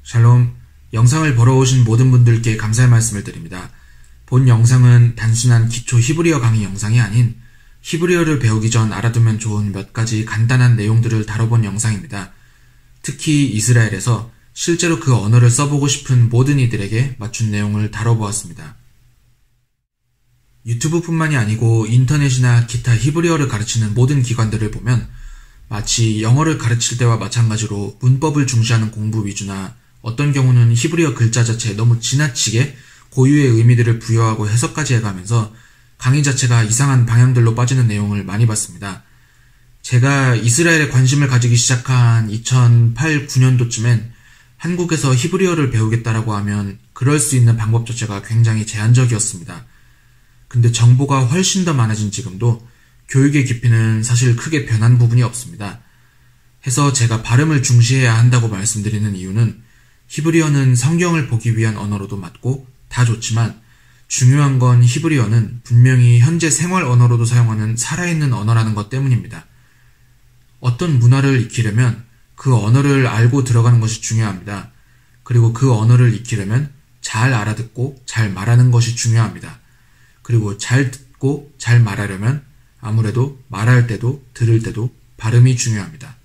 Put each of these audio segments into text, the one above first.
샬롬, 영상을 보러 오신 모든 분들께 감사의 말씀을 드립니다. 본 영상은 단순한 기초 히브리어 강의 영상이 아닌 히브리어를 배우기 전 알아두면 좋은 몇 가지 간단한 내용들을 다뤄본 영상입니다. 특히 이스라엘에서 실제로 그 언어를 써보고 싶은 모든 이들에게 맞춘 내용을 다뤄보았습니다. 유튜브뿐만이 아니고 인터넷이나 기타 히브리어를 가르치는 모든 기관들을 보면 마치 영어를 가르칠 때와 마찬가지로 문법을 중시하는 공부 위주나 어떤 경우는 히브리어 글자 자체에 너무 지나치게 고유의 의미들을 부여하고 해석까지 해가면서 강의 자체가 이상한 방향들로 빠지는 내용을 많이 봤습니다. 제가 이스라엘에 관심을 가지기 시작한 2008, 9년도쯤엔 한국에서 히브리어를 배우겠다라고 하면 그럴 수 있는 방법 자체가 굉장히 제한적이었습니다. 근데 정보가 훨씬 더 많아진 지금도 교육의 깊이는 사실 크게 변한 부분이 없습니다. 해서 제가 발음을 중시해야 한다고 말씀드리는 이유는 히브리어는 성경을 보기 위한 언어로도 맞고 다 좋지만 중요한 건 히브리어는 분명히 현재 생활 언어로도 사용하는 살아있는 언어라는 것 때문입니다. 어떤 문화를 익히려면 그 언어를 알고 들어가는 것이 중요합니다. 그리고 그 언어를 익히려면 잘 알아듣고 잘 말하는 것이 중요합니다. 그리고 잘 듣고 잘 말하려면 아무래도 말할 때도 들을 때도 발음이 중요합니다.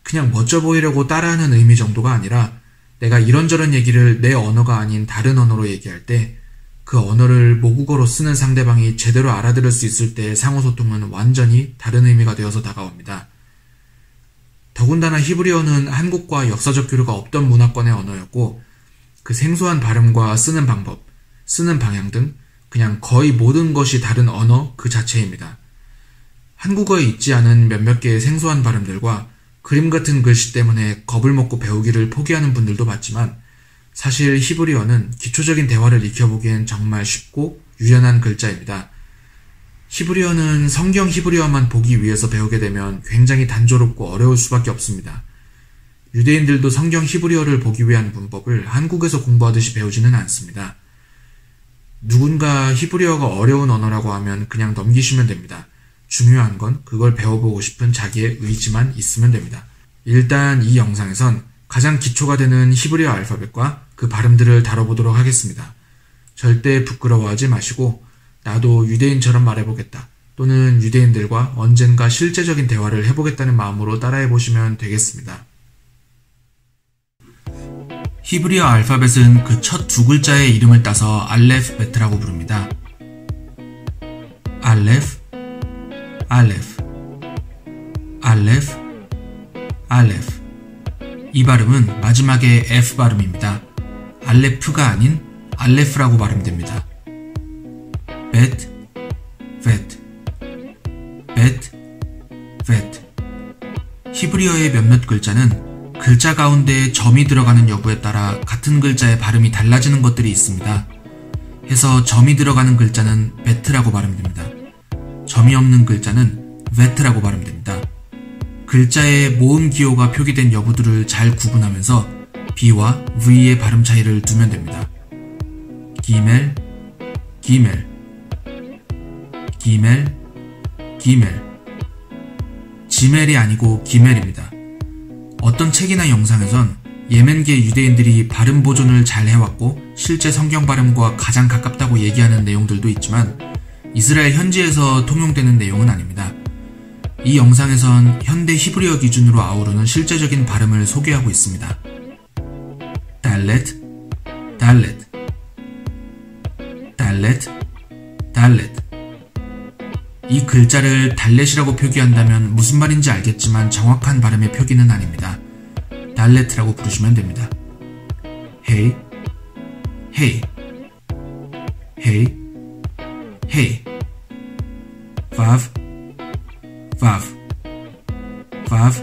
그냥 멋져 보이려고 따라하는 의미 정도가 아니라 내가 이런저런 얘기를 내 언어가 아닌 다른 언어로 얘기할 때 그 언어를 모국어로 쓰는 상대방이 제대로 알아들을 수 있을 때의 상호소통은 완전히 다른 의미가 되어서 다가옵니다. 더군다나 히브리어는 한국과 역사적 교류가 없던 문화권의 언어였고 그 생소한 발음과 쓰는 방법, 쓰는 방향 등 그냥 거의 모든 것이 다른 언어 그 자체입니다. 한국어에 있지 않은 몇몇 개의 생소한 발음들과 그림 같은 글씨 때문에 겁을 먹고 배우기를 포기하는 분들도 봤지만 사실 히브리어는 기초적인 대화를 익혀보기엔 정말 쉽고 유연한 글자입니다. 히브리어는 성경 히브리어만 보기 위해서 배우게 되면 굉장히 단조롭고 어려울 수밖에 없습니다. 유대인들도 성경 히브리어를 보기 위한 문법을 한국에서 공부하듯이 배우지는 않습니다. 누군가 히브리어가 어려운 언어라고 하면 그냥 넘기시면 됩니다. 중요한 건 그걸 배워보고 싶은 자기의 의지만 있으면 됩니다. 일단 이 영상에선 가장 기초가 되는 히브리어 알파벳과 그 발음들을 다뤄보도록 하겠습니다. 절대 부끄러워하지 마시고 나도 유대인처럼 말해보겠다 또는 유대인들과 언젠가 실제적인 대화를 해보겠다는 마음으로 따라해보시면 되겠습니다. 히브리어 알파벳은 그 첫 두 글자의 이름을 따서 알레프 베트라고 부릅니다. 알레프, 알레프, 알레프, 알레프. 이 발음은 마지막에 F 발음입니다. 알레프가 아닌 알레프라고 발음됩니다. 베트, 베트, 베트, 베트. 히브리어의 몇몇 글자는 글자 가운데 점이 들어가는 여부에 따라 같은 글자의 발음이 달라지는 것들이 있습니다. 해서 점이 들어가는 글자는 베트라고 발음됩니다. 점이 없는 글자는 베트라고 발음됩니다. 글자의 모음 기호가 표기된 여부들을 잘 구분하면서 B와 V의 발음 차이를 두면 됩니다. 기멜, 기멜, 기멜, 기멜. 지멜이 아니고 기멜입니다. 어떤 책이나 영상에선 예멘계 유대인들이 발음 보존을 잘 해왔고 실제 성경 발음과 가장 가깝다고 얘기하는 내용들도 있지만 이스라엘 현지에서 통용되는 내용은 아닙니다. 이 영상에선 현대 히브리어 기준으로 아우르는 실제적인 발음을 소개하고 있습니다. 달렛, 달렛, 달렛, 달렛. 이 글자를 달렛이라고 표기한다면 무슨 말인지 알겠지만 정확한 발음의 표기는 아닙니다. 달렛이라고 부르시면 됩니다. 헤이, 헤이, 헤이, 헤이. 바브, 바브, 바브,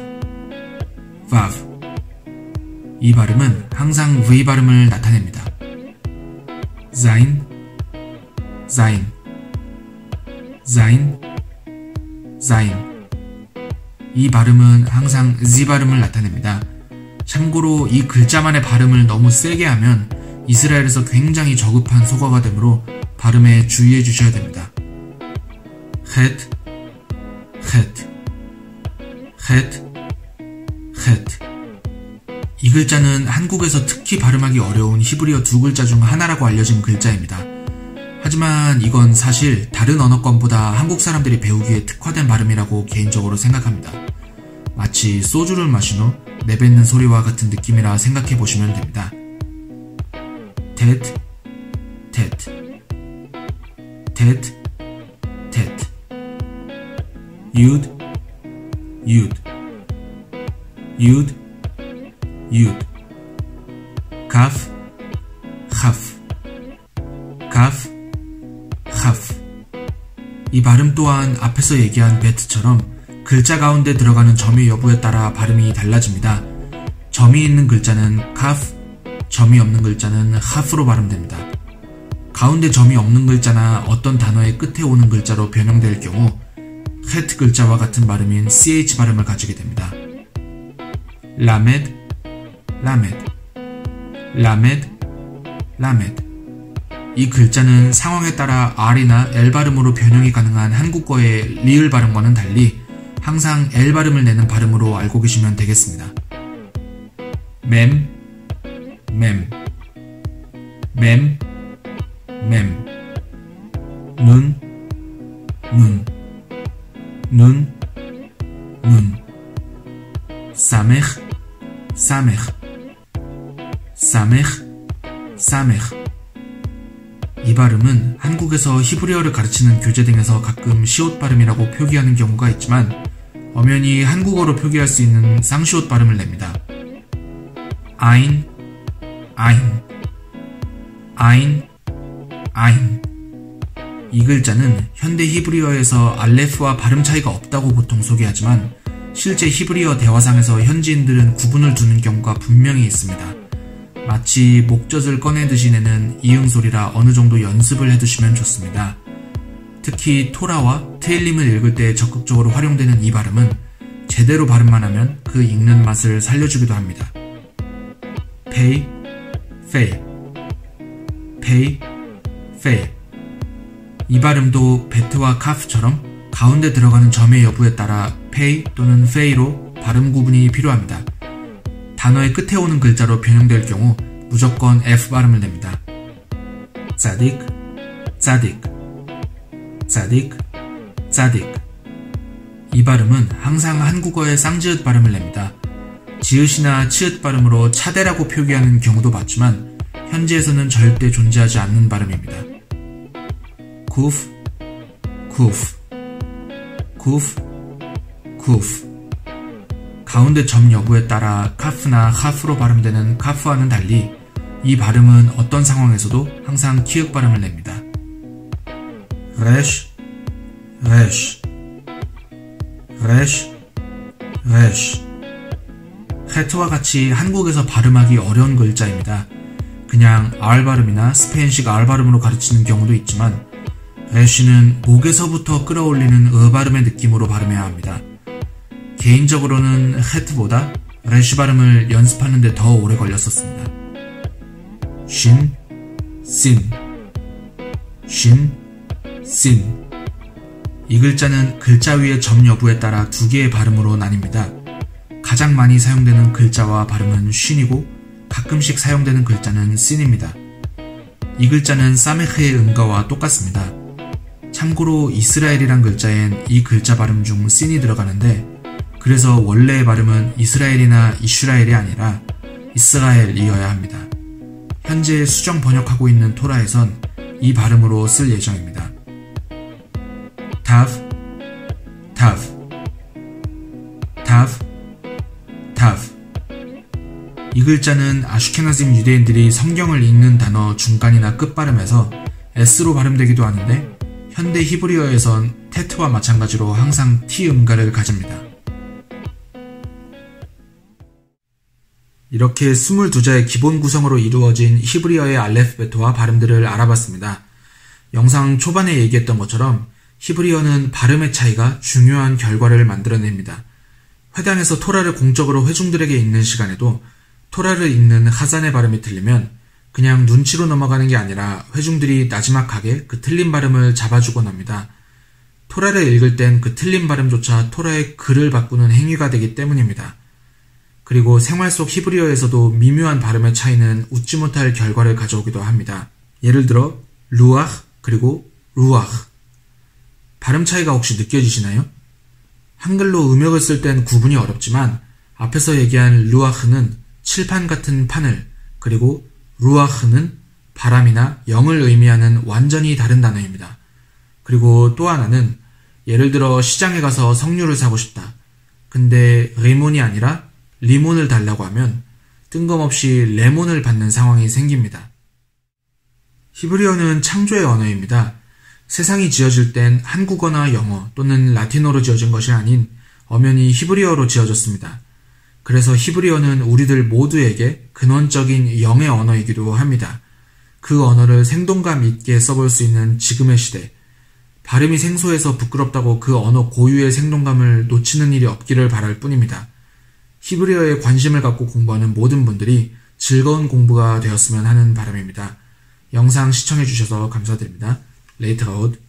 바브. 이 발음은 항상 V 발음을 나타냅니다. 자인, 자인, 자인, 자인. 이 발음은 항상 Z 발음을 나타냅니다. 참고로 이 글자만의 발음을 너무 세게 하면 이스라엘에서 굉장히 저급한 소거가 되므로 발음에 주의해 주셔야 됩니다. 헷, 헷, 헷, 헷. 이 글자는 한국에서 특히 발음하기 어려운 히브리어 두 글자 중 하나라고 알려진 글자입니다. 하지만 이건 사실 다른 언어권보다 한국 사람들이 배우기에 특화된 발음이라고 개인적으로 생각합니다. 마치 소주를 마신 후 내뱉는 소리와 같은 느낌이라 생각해 보시면 됩니다. 텟, 텟, 텟, 텟, 유드, 유드, 유드, 유드, 카프, 카프, 카프, 카프. 이 발음 또한 앞에서 얘기한 베트처럼 글자 가운데 들어가는 점의 여부에 따라 발음이 달라집니다. 점이 있는 글자는 카프, 점이 없는 글자는 하프로 발음됩니다. 가운데 점이 없는 글자나 어떤 단어의 끝에 오는 글자로 변형될 경우 헤트 글자와 같은 발음인 CH 발음을 가지게 됩니다. 라메드, 라메드, 라메드, 라메드. 이 글자는 상황에 따라 R이나 L 발음으로 변형이 가능한 한국어의 리을 발음과는 달리 항상 L 발음을 내는 발음으로 알고 계시면 되겠습니다. 맴, 맴, 맴, 맴, 눈, 눈, 눈, 눈, 사메흐, 사메흐, 사메흐, 사메흐. 이 발음은 한국에서 히브리어를 가르치는 교재 등에서 가끔 시옷 발음이라고 표기하는 경우가 있지만 엄연히 한국어로 표기할 수 있는 쌍시옷 발음을 냅니다. 아인, 아인, 아인, 아인. 이 글자는 현대 히브리어에서 알레프와 발음 차이가 없다고 보통 소개하지만 실제 히브리어 대화상에서 현지인들은 구분을 두는 경우가 분명히 있습니다. 마치 목젖을 꺼내듯이 내는 이응소리라 어느 정도 연습을 해두시면 좋습니다. 특히 토라와 테일림을 읽을 때 적극적으로 활용되는 이 발음은 제대로 발음만 하면 그 읽는 맛을 살려주기도 합니다. 페이, 페이, 페이, 페이. 이 발음도 베트와 카프처럼 가운데 들어가는 점의 여부에 따라 페이 또는 페이로 발음 구분이 필요합니다. 단어의 끝에 오는 글자로 변형될 경우 무조건 F 발음을 냅니다. 짜딕, 짜딕, 짜딕, 짜딕. 이 발음은 항상 한국어의 쌍지읒 발음을 냅니다. 지읒이나 치읒 발음으로 차대라고 표기하는 경우도 많지만 현지에서는 절대 존재하지 않는 발음입니다. 쿠프, 쿠프, 쿠프, 쿠프. 가운데 점 여부에 따라 카프나 하프로 발음되는 카프와는 달리 이 발음은 어떤 상황에서도 항상 키읔 발음을 냅니다. 레쉬, 레쉬, 레쉬, 레쉬. 헤트와 같이 한국에서 발음하기 어려운 글자입니다. 그냥 R 발음이나 스페인식 R 발음으로 가르치는 경우도 있지만 레쉬는 목에서부터 끌어올리는 발음의 느낌으로 발음해야 합니다. 개인적으로는 헤트보다 레쉬 발음을 연습하는 데 더 오래 걸렸었습니다. 신, 신, 신, 신. 이 글자는 글자 위의 점 여부에 따라 두 개의 발음으로 나뉩니다. 가장 많이 사용되는 글자와 발음은 쉰이고 가끔씩 사용되는 글자는 신입니다. 이 글자는 사메흐의 음가와 똑같습니다. 참고로 이스라엘이란 글자엔 이 글자 발음 중 신이 들어가는데 그래서 원래의 발음은 이스라엘이나 이슈라엘이 아니라 이스라엘이어야 합니다. 현재 수정 번역하고 있는 토라에선 이 발음으로 쓸 예정입니다. 타브, 타브, 타브, 타브. 이 글자는 아슈케나즘 유대인들이 성경을 읽는 단어 중간이나 끝 발음에서 S로 발음되기도 하는데 현대 히브리어에선 테트와 마찬가지로 항상 T 음가를 가집니다. 이렇게 22자의 기본 구성으로 이루어진 히브리어의 알레프베토와 발음들을 알아봤습니다. 영상 초반에 얘기했던 것처럼 히브리어는 발음의 차이가 중요한 결과를 만들어냅니다. 회당에서 토라를 공적으로 회중들에게 읽는 시간에도 토라를 읽는 하잔의 발음이 틀리면 그냥 눈치로 넘어가는 게 아니라 회중들이 나지막하게 그 틀린 발음을 잡아주곤 합니다. 토라를 읽을 땐 그 틀린 발음조차 토라의 글을 바꾸는 행위가 되기 때문입니다. 그리고 생활 속 히브리어에서도 미묘한 발음의 차이는 웃지 못할 결과를 가져오기도 합니다. 예를 들어 루아흐 그리고 루아흐. 발음 차이가 혹시 느껴지시나요? 한글로 음역을 쓸 땐 구분이 어렵지만 앞에서 얘기한 루아흐는 칠판 같은 판을, 그리고 루아흐는 바람이나 영을 의미하는 완전히 다른 단어입니다. 그리고 또 하나는 예를 들어 시장에 가서 석류를 사고 싶다. 근데 리몬이 아니라 리몬을 달라고 하면 뜬금없이 레몬을 받는 상황이 생깁니다. 히브리어는 창조의 언어입니다. 세상이 지어질 땐 한국어나 영어 또는 라틴어로 지어진 것이 아닌 엄연히 히브리어로 지어졌습니다. 그래서 히브리어는 우리들 모두에게 근원적인 영의 언어이기도 합니다. 그 언어를 생동감 있게 써볼 수 있는 지금의 시대, 발음이 생소해서 부끄럽다고 그 언어 고유의 생동감을 놓치는 일이 없기를 바랄 뿐입니다. 히브리어에 관심을 갖고 공부하는 모든 분들이 즐거운 공부가 되었으면 하는 바람입니다. 영상 시청해주셔서 감사드립니다. 레이트라우드.